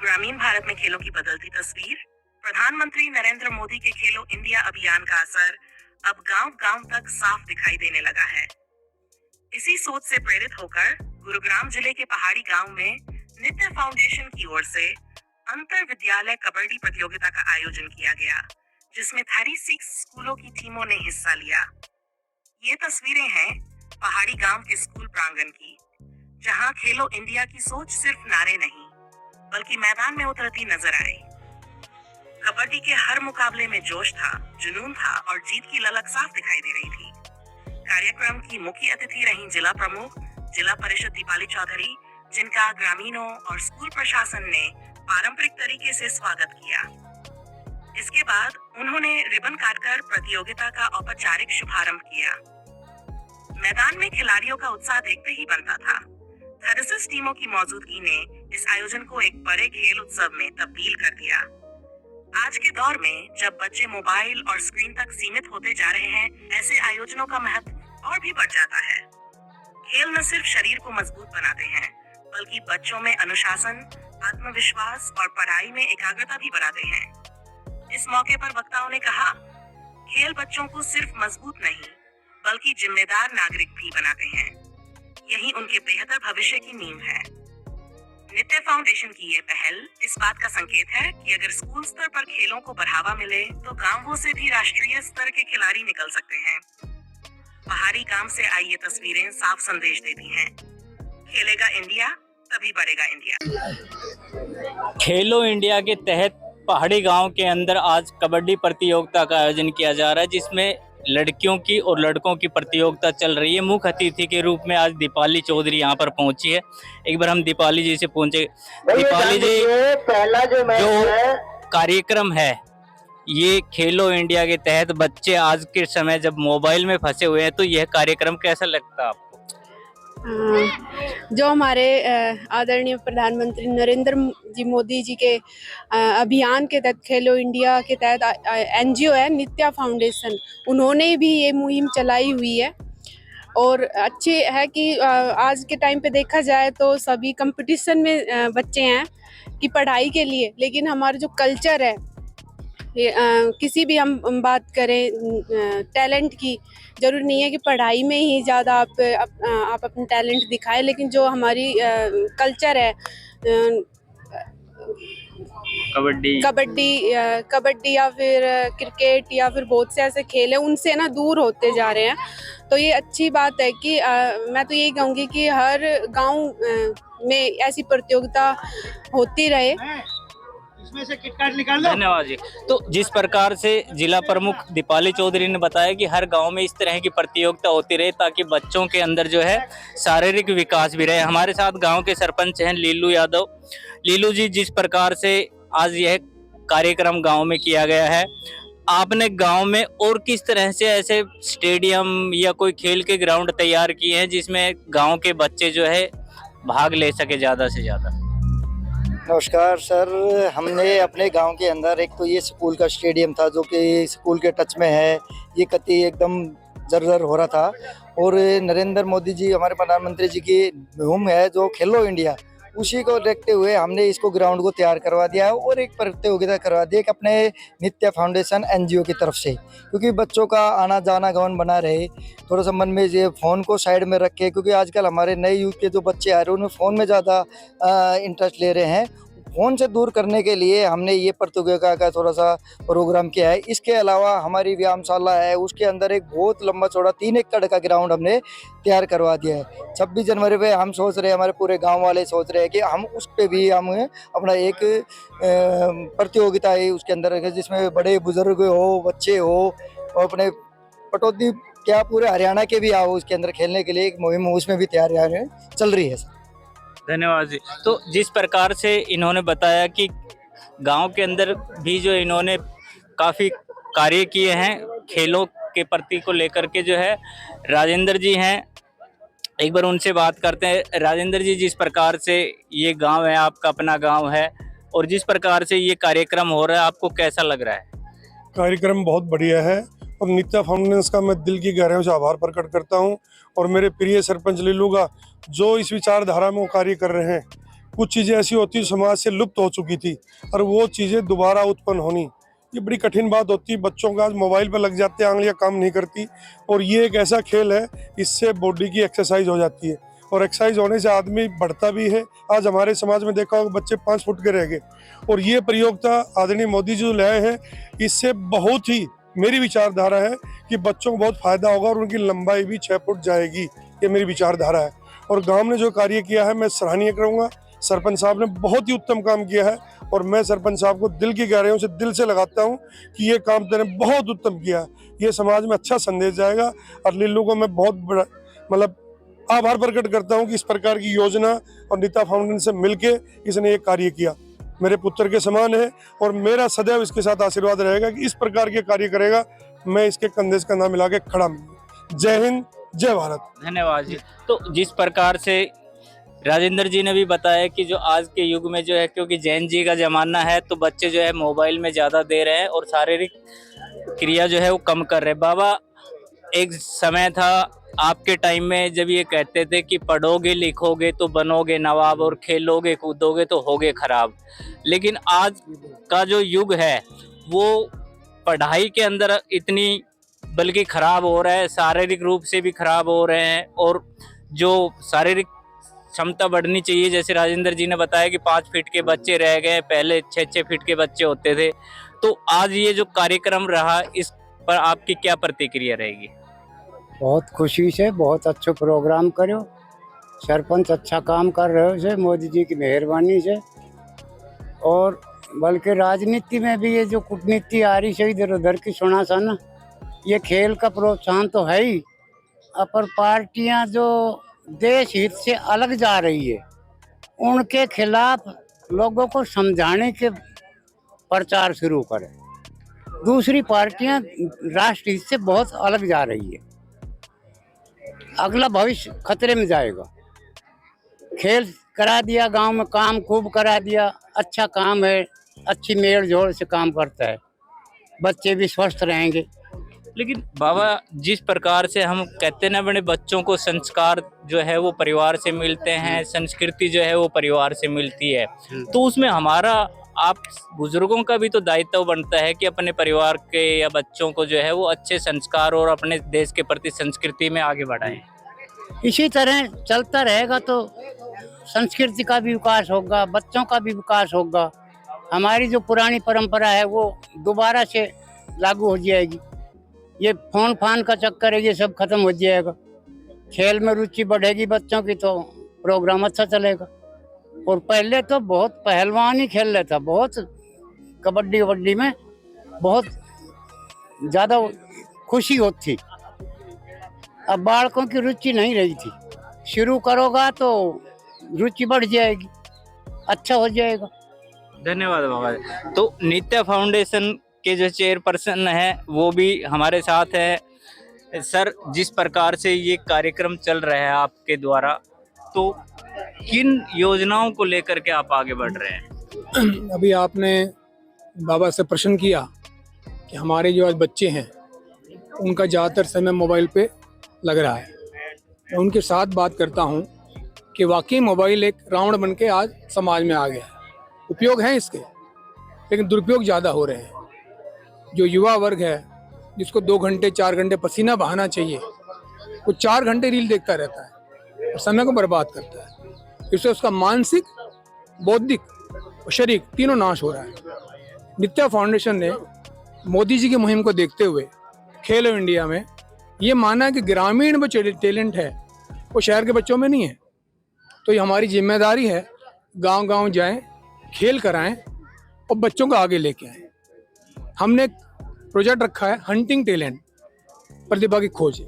ग्रामीण भारत में खेलों की बदलती तस्वीर, प्रधानमंत्री नरेंद्र मोदी के खेलो इंडिया अभियान का असर अब गांव-गांव तक साफ दिखाई देने लगा है। इसी सोच से प्रेरित होकर गुरुग्राम जिले के पहाड़ी गांव में नित्य फाउंडेशन की ओर से अंतर विद्यालय कबड्डी प्रतियोगिता का आयोजन किया गया, जिसमें 36 स्कूलों की टीमों ने हिस्सा लिया। ये तस्वीरें हैं पहाड़ी गांव के स्कूल प्रांगण की, जहां खेलो इंडिया की सोच सिर्फ नारे नहीं, बल्कि मैदान में उतरती नजर आई। कबड्डी के हर मुकाबले में जोश था, जुनून था और जीत की ललक साफ दिखाई दे रही थी। कार्यक्रम की मुख्य अतिथि रहीं जिला प्रमुख जिला परिषद दीपाली चौधरी, जिनका ग्रामीणों और स्कूल प्रशासन ने पारंपरिक तरीके से स्वागत किया। इसके बाद उन्होंने रिबन काटकर प्रतियोगिता का औपचारिक शुभारंभ किया। मैदान में खिलाड़ियों का उत्साह देखते ही बनता था। 36 टीमों की मौजूदगी ने इस आयोजन को एक बड़े खेल उत्सव में तब्दील कर दिया। आज के दौर में जब बच्चे मोबाइल और स्क्रीन तक सीमित होते जा रहे हैं, ऐसे आयोजनों का महत्व और भी बढ़ जाता है। खेल न सिर्फ शरीर को मजबूत बनाते हैं, बल्कि बच्चों में अनुशासन, आत्मविश्वास और पढ़ाई में एकाग्रता भी बढ़ाते हैं। इस मौके पर वक्ताओं ने कहा, खेल बच्चों को सिर्फ मजबूत नहीं, बल्कि जिम्मेदार नागरिक भी बनाते हैं। यही उनके बेहतर भविष्य की नींव है। नित्य फाउंडेशन की ये पहल इस बात का संकेत है कि अगर स्कूल स्तर पर खेलों को बढ़ावा मिले, तो गांवों से भी राष्ट्रीय स्तर के खिलाड़ी निकल सकते हैं। पहाड़ी गांव से आई ये तस्वीरें साफ संदेश देती हैं, खेलेगा इंडिया तभी बढ़ेगा इंडिया। खेलो इंडिया के तहत पहाड़ी गांव के अंदर आज कबड्डी प्रतियोगिता का आयोजन किया जा रहा है, जिसमें लड़कियों की और लड़कों की प्रतियोगिता चल रही है। मुख्य अतिथि के रूप में आज दीपाली चौधरी यहाँ पर पहुंची है। एक बार हम दीपाली जी से पूछे, दीपाली जी, पहला जो कार्यक्रम है ये खेलो इंडिया के तहत, बच्चे आज के समय जब मोबाइल में फंसे हुए हैं, तो यह कार्यक्रम कैसा लगता है आपको? जो हमारे आदरणीय प्रधानमंत्री नरेंद्र जी मोदी जी के अभियान के तहत खेलो इंडिया के तहत एनजीओ है नित्या फाउंडेशन, उन्होंने भी ये मुहिम चलाई हुई है। और अच्छे है कि आज के टाइम पे देखा जाए तो सभी कंपटीशन में बच्चे हैं कि पढ़ाई के लिए, लेकिन हमारा जो कल्चर है, किसी भी हम बात करें टैलेंट की, जरूरी नहीं है कि पढ़ाई में ही ज़्यादा आप अपना टैलेंट दिखाएं, लेकिन जो हमारी कल्चर है, कबड्डी या फिर क्रिकेट या फिर बहुत से ऐसे खेल हैं, उनसे ना दूर होते जा रहे हैं। तो ये अच्छी बात है कि मैं तो यही कहूँगी कि हर गांव में ऐसी प्रतियोगिता होती रहे। से किटकाट निकाल लो। धन्यवाद जी। तो जिस प्रकार से जिला प्रमुख दीपाली चौधरी ने बताया कि हर गांव में इस तरह की प्रतियोगिता होती रहे, ताकि बच्चों के अंदर जो है शारीरिक विकास भी रहे। हमारे साथ गांव के सरपंच हैं लीलू यादव। लीलू जी, जिस प्रकार से आज यह कार्यक्रम गांव में किया गया है, आपने गांव में और किस तरह से ऐसे स्टेडियम या कोई खेल के ग्राउंड तैयार किए हैं जिसमें गाँव के बच्चे जो है भाग ले सके ज़्यादा से ज़्यादा? नमस्कार सर, हमने अपने गांव के अंदर एक तो ये स्कूल का स्टेडियम था जो कि स्कूल के टच में है, ये कति एकदम जर्जर हो रहा था। और नरेंद्र मोदी जी, हमारे प्रधानमंत्री जी की मुहिम है जो खेलो इंडिया, उसी को देखते हुए हमने इसको ग्राउंड को तैयार करवा दिया है और एक प्रतियोगिता करवा दी एक अपने नित्य फाउंडेशन एनजीओ की तरफ से, क्योंकि बच्चों का आना जाना गमन बना रहे, थोड़ा सा मन में ये फ़ोन को साइड में रखे, क्योंकि आजकल हमारे नए यूथ के जो बच्चे आ रहे हैं उनमें फ़ोन में ज़्यादा इंटरेस्ट ले रहे हैं। फ़ोन से दूर करने के लिए हमने ये प्रतियोगिता का थोड़ा सा प्रोग्राम किया है। इसके अलावा हमारी व्यायामशाला है, उसके अंदर एक बहुत लंबा चौड़ा 3 एकड़ का ग्राउंड हमने तैयार करवा दिया है। 26 जनवरी पे हम सोच रहे हैं, हमारे पूरे गांव वाले सोच रहे हैं कि हम उस पे भी हम अपना एक प्रतियोगिता है उसके अंदर, जिसमें बड़े बुजुर्ग हो, बच्चे हो और अपने पटौदी क्या पूरे हरियाणा के भी आओ उसके अंदर खेलने के लिए एक मुहिम उसमें भी तैयारी चल रही है। धन्यवाद जी। तो जिस प्रकार से इन्होंने बताया कि गांव के अंदर भी जो इन्होंने काफ़ी कार्य किए हैं खेलों के प्रति को लेकर के, जो है राजेंद्र जी हैं, एक बार उनसे बात करते हैं। राजेंद्र जी, जिस प्रकार से ये गांव है, आपका अपना गांव है, और जिस प्रकार से ये कार्यक्रम हो रहा है, आपको कैसा लग रहा है? कार्यक्रम बहुत बढ़िया है और नित्या फाउंडेशन का मैं दिल की गहराइयों से आभार प्रकट करता हूं, और मेरे प्रिय सरपंच लीलू का जो इस विचारधारा में कार्य कर रहे हैं, कुछ चीज़ें ऐसी होती समाज से लुप्त हो चुकी थी और वो चीज़ें दोबारा उत्पन्न होनी ये बड़ी कठिन बात होती है। बच्चों का आज मोबाइल पर लग जाते हैं, आंगलियां काम नहीं करती, और ये एक ऐसा खेल है, इससे बॉडी की एक्सरसाइज हो जाती है और एक्सरसाइज होने से आदमी बढ़ता भी है। आज हमारे समाज में देखा होगा बच्चे 5 फुट के रह गए, और ये प्रयोगता आदरणीय मोदी जी जो लाए हैं, इससे बहुत ही मेरी विचारधारा है कि बच्चों को बहुत फायदा होगा और उनकी लंबाई भी 6 फुट जाएगी। ये मेरी विचारधारा है। और गांव ने जो कार्य किया है मैं सराहनीय करूंगा। सरपंच साहब ने बहुत ही उत्तम काम किया है और मैं सरपंच साहब को दिल की गहराइयों से दिल से लगाता हूं कि ये काम तेने बहुत उत्तम किया है। ये समाज में अच्छा संदेश जाएगा और लिल्लू को मैं बहुत बड़ा मतलब आभार प्रकट करता हूं कि इस प्रकार की योजना और नीता फाउंडेशन से मिलके इसने ये कार्य किया। मेरे पुत्र के समान है और मेरा सदैव इसके साथ आशीर्वाद रहेगा कि इस प्रकार के कार्य करेगा। मैं इसके कंधे से कंधा मिला के खड़ा हूं। जय हिंद, जय भारत। धन्यवाद जी। तो जिस प्रकार से राजेंद्र जी ने भी बताया कि जो आज के युग में जो है, क्योंकि जैन जी का जमाना है, तो बच्चे जो है मोबाइल में ज़्यादा दे रहे हैं और शारीरिक क्रिया जो है वो कम कर रहे हैं। बाबा, एक समय था आपके टाइम में जब ये कहते थे कि पढ़ोगे लिखोगे तो बनोगे नवाब और खेलोगे कूदोगे तो होगे खराब, लेकिन आज का जो युग है वो पढ़ाई के अंदर इतनी बल्कि खराब हो रहा है, शारीरिक रूप से भी खराब हो रहे हैं। और जो शारीरिक क्षमता बढ़नी चाहिए, जैसे राजेंद्र जी ने बताया कि 5 फीट के बच्चे रह गए, पहले 6-6 फीट के बच्चे होते थे। तो आज ये जो कार्यक्रम रहा, इस पर आपकी क्या प्रतिक्रिया रहेगी? बहुत खुशी से बहुत अच्छा प्रोग्राम करो, सरपंच अच्छा काम कर रहे हो से मोदी जी की मेहरबानी से। और बल्कि राजनीति में भी ये जो कूटनीति आ रही है इधर उधर की सुना सा ना, ये खेल का प्रोत्साहन तो है ही, अपर पार्टियां जो देश हित से अलग जा रही है उनके खिलाफ लोगों को समझाने के प्रचार शुरू करें। दूसरी पार्टियां राष्ट्र हित से बहुत अलग जा रही है, अगला भविष्य खतरे में जाएगा। खेल करा दिया, गांव में काम खूब करा दिया, अच्छा काम है, अच्छी मेल जोड़ से काम करता है, बच्चे भी स्वस्थ रहेंगे। लेकिन बाबा, जिस प्रकार से हम कहते हैं ना, बड़े बच्चों को संस्कार जो है वो परिवार से मिलते हैं, संस्कृति जो है वो परिवार से मिलती है, तो उसमें हमारा आप बुजुर्गों का भी तो दायित्व बनता है कि अपने परिवार के या बच्चों को जो है वो अच्छे संस्कार और अपने देश के प्रति संस्कृति में आगे बढ़ाएं। इसी तरह चलता रहेगा तो संस्कृति का भी विकास होगा, बच्चों का भी विकास होगा। हमारी जो पुरानी परंपरा है वो दोबारा से लागू हो जाएगी। ये फोन फान का चक्कर है, ये सब खत्म हो जाएगा। खेल में रुचि बढ़ेगी बच्चों की तो प्रोग्राम अच्छा चलेगा। और पहले तो बहुत पहलवान ही खेल लेता, बहुत कबड्डी वबड्डी में बहुत ज़्यादा खुशी होती। अब बालकों की रुचि नहीं रही थी, शुरू करोगा तो रुचि बढ़ जाएगी, अच्छा हो जाएगा। धन्यवाद बाबा। तो नित्या फाउंडेशन के जो चेयरपर्सन है वो भी हमारे साथ है। सर, जिस प्रकार से ये कार्यक्रम चल रहा है आपके द्वारा, तो किन योजनाओं को लेकर के आप आगे बढ़ रहे हैं? अभी आपने बाबा से प्रश्न किया कि हमारे जो आज बच्चे हैं उनका ज़्यादातर समय मोबाइल पे लग रहा है। मैं उनके साथ बात करता हूँ कि वाकई मोबाइल एक रावण बन के आज समाज में आ गया है। उपयोग हैं इसके, लेकिन दुरुपयोग ज़्यादा हो रहे हैं। जो युवा वर्ग है जिसको 2 घंटे 4 घंटे पसीना बहाना चाहिए, वो 4 घंटे रील देखता रहता है और समय को बर्बाद करता है। इससे उसका मानसिक, बौद्धिक और शारीरिक तीनों नाश हो रहा है। नित्या फाउंडेशन ने मोदी जी की मुहिम को देखते हुए खेलो इंडिया में ये माना कि ग्रामीण में टैलेंट है वो शहर के बच्चों में नहीं है। तो ये हमारी जिम्मेदारी है, गांव-गांव जाएं, खेल कराएं और बच्चों को आगे लेके आएं। हमने एक प्रोजेक्ट रखा है हंटिंग टैलेंट, प्रतिभा की खोज।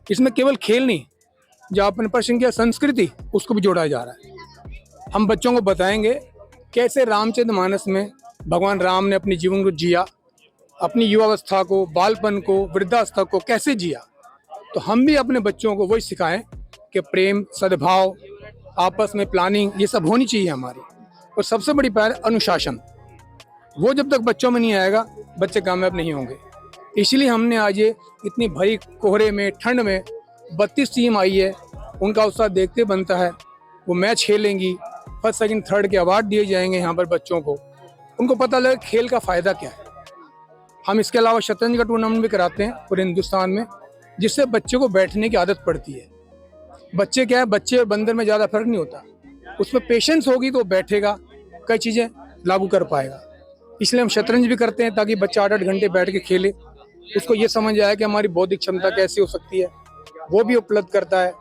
इसमें केवल खेल नहीं, जो आपने प्रश्न किया संस्कृति, उसको भी जोड़ा जा रहा है। हम बच्चों को बताएंगे कैसे रामचरितमानस में भगवान राम ने अपने जीवन को जिया, अपनी युवावस्था को, बालपन को, वृद्धावस्था को कैसे जिया। तो हम भी अपने बच्चों को वही सिखाएं कि प्रेम, सद्भाव, आपस में प्लानिंग, ये सब होनी चाहिए हमारी। और सबसे बड़ी बात अनुशासन, वो जब तक बच्चों में नहीं आएगा बच्चे कामयाब नहीं होंगे। इसलिए हमने आज ये इतनी भरी कोहरे में, ठंड में 32 टीम आई है, उनका उत्साह देखते बनता है। वो मैच खेलेंगी फर्स्ट सेकंड थर्ड के अवार्ड दिए जाएंगे यहाँ पर बच्चों को, उनको पता लगे खेल का फ़ायदा क्या है। हम इसके अलावा शतरंज का टूर्नामेंट भी कराते हैं पूरे हिंदुस्तान में, जिससे बच्चे को बैठने की आदत पड़ती है। बच्चे क्या है, बच्चे और बंदर में ज़्यादा फर्क नहीं होता, उसमें पेशेंस होगी तो बैठेगा, कई चीज़ें लागू कर पाएगा। इसलिए हम शतरंज भी करते हैं ताकि बच्चा 8-8 घंटे बैठ के खेले, उसको ये समझ आए कि हमारी बौद्धिक क्षमता कैसी हो सकती है, वो भी उपलब्ध करता है।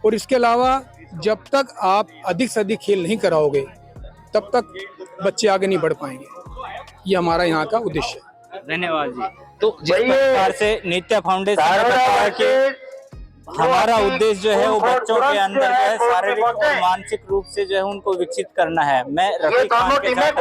और इसके अलावा जब तक आप अधिक से अधिक खेल नहीं कराओगे तब तक बच्चे आगे नहीं बढ़ पाएंगे। ये हमारा यहाँ का उद्देश्य है। धन्यवाद जी। तो जिस प्रकार से नित्या फाउंडेशन ने बताया कि हमारा उद्देश्य जो है वो बच्चों के अंदर जो है शारीरिक और मानसिक रूप से जो है उनको विकसित करना है। मैं रफी खान के साथ